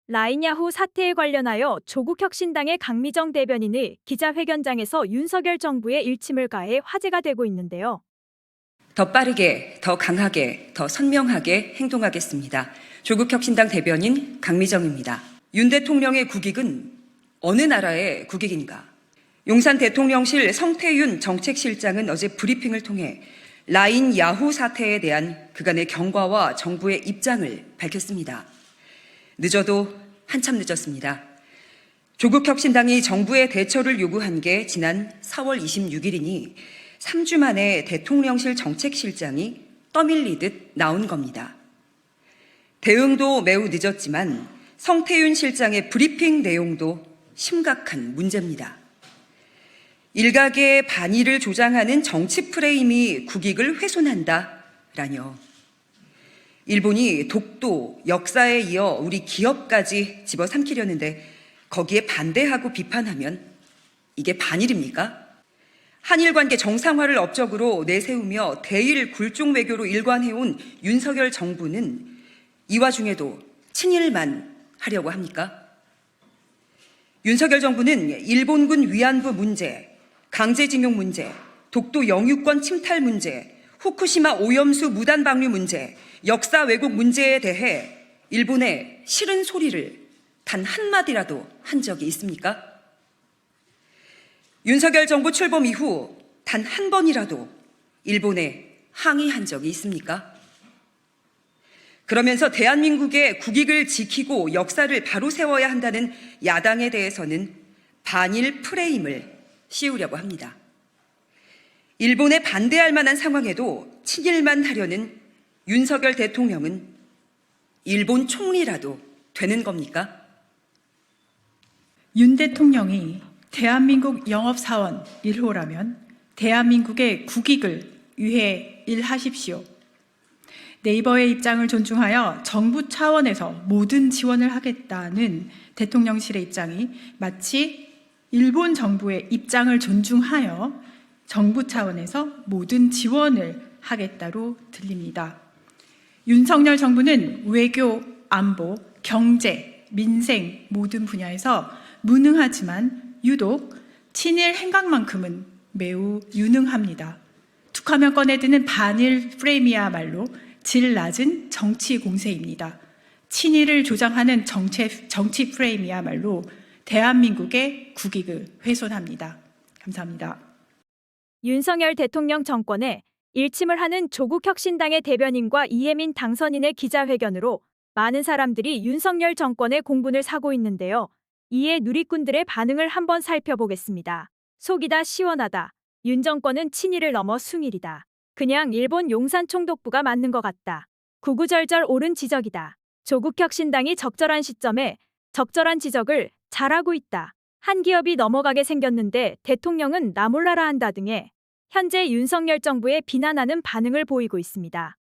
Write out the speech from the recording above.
라인야후 사태에 관련하여 조국혁신당의 강미정 대변인이 기자회견장에서 윤석열 정부의 일침을 가해 화제가 되고 있는데요. 더 빠르게, 더 강하게, 더 선명하게 행동하겠습니다. 조국혁신당 대변인 강미정입니다. 윤 대통령의 국익은 어느 나라의 국익인가? 용산 대통령실 성태윤 정책실장은 어제 브리핑을 통해 라인 야후 사태에 대한 그간의 경과와 정부의 입장을 밝혔습니다. 늦어도 한참 늦었습니다. 조국혁신당이 정부의 대처를 요구한 게 지난 4월 26일이니 3주 만에 대통령실 정책실장이 떠밀리듯 나온 겁니다. 대응도 매우 늦었지만 성태윤 실장의 브리핑 내용도 심각한 문제입니다. 일각의 반의를 조장하는 정치 프레임이 국익을 훼손한다라뇨. 일본이 독도, 역사에 이어 우리 기업까지 집어삼키려는데 거기에 반대하고 비판하면 이게 반일입니까? 한일 관계 정상화를 업적으로 내세우며 대일 굴종 외교로 일관해온 윤석열 정부는 이 와중에도 친일만 하려고 합니까? 윤석열 정부는 일본군 위안부 문제, 강제징용 문제, 독도 영유권 침탈 문제, 후쿠시마 오염수 무단 방류 문제, 역사 왜곡 문제에 대해 일본에 싫은 소리를 단 한마디라도 한 적이 있습니까? 윤석열 정부 출범 이후 단 한 번이라도 일본에 항의한 적이 있습니까? 그러면서 대한민국의 국익을 지키고 역사를 바로 세워야 한다는 야당에 대해서는 반일 프레임을 씌우려고 합니다. 일본에 반대할 만한 상황에도 친일만 하려는 윤석열 대통령은 일본 총리라도 되는 겁니까? 윤 대통령이 대한민국 영업사원 1호라면 대한민국의 국익을 위해 일하십시오. 네이버의 입장을 존중하여 정부 차원에서 모든 지원을 하겠다는 대통령실의 입장이 마치 일본 정부의 입장을 존중하여 정부 차원에서 모든 지원을 하겠다로 들립니다. 윤석열 정부는 외교, 안보, 경제, 민생 모든 분야에서 무능하지만 유독 친일 행각만큼은 매우 유능합니다. 툭하면 꺼내드는 반일 프레임이야말로 질 낮은 정치 공세입니다. 친일을 조장하는 정치 프레임이야말로 대한민국의 국익을 훼손합니다. 감사합니다. 윤석열 대통령 정권에 일침을 하는 조국혁신당의 대변인과 이혜민 당선인의 기자회견으로 많은 사람들이 윤석열 정권의 공분을 사고 있는데요. 이에 누리꾼들의 반응을 한번 살펴보겠습니다. 속이다 시원하다. 윤 정권은 친일을 넘어 숭일이다. 그냥 일본 용산 총독부가 맞는 것 같다. 구구절절 옳은 지적이다. 조국혁신당이 적절한 시점에 적절한 지적을 잘하고 있다. 한 기업이 넘어가게 생겼는데 대통령은 나 몰라라 한다 등의 현재 윤석열 정부에 비난하는 반응을 보이고 있습니다.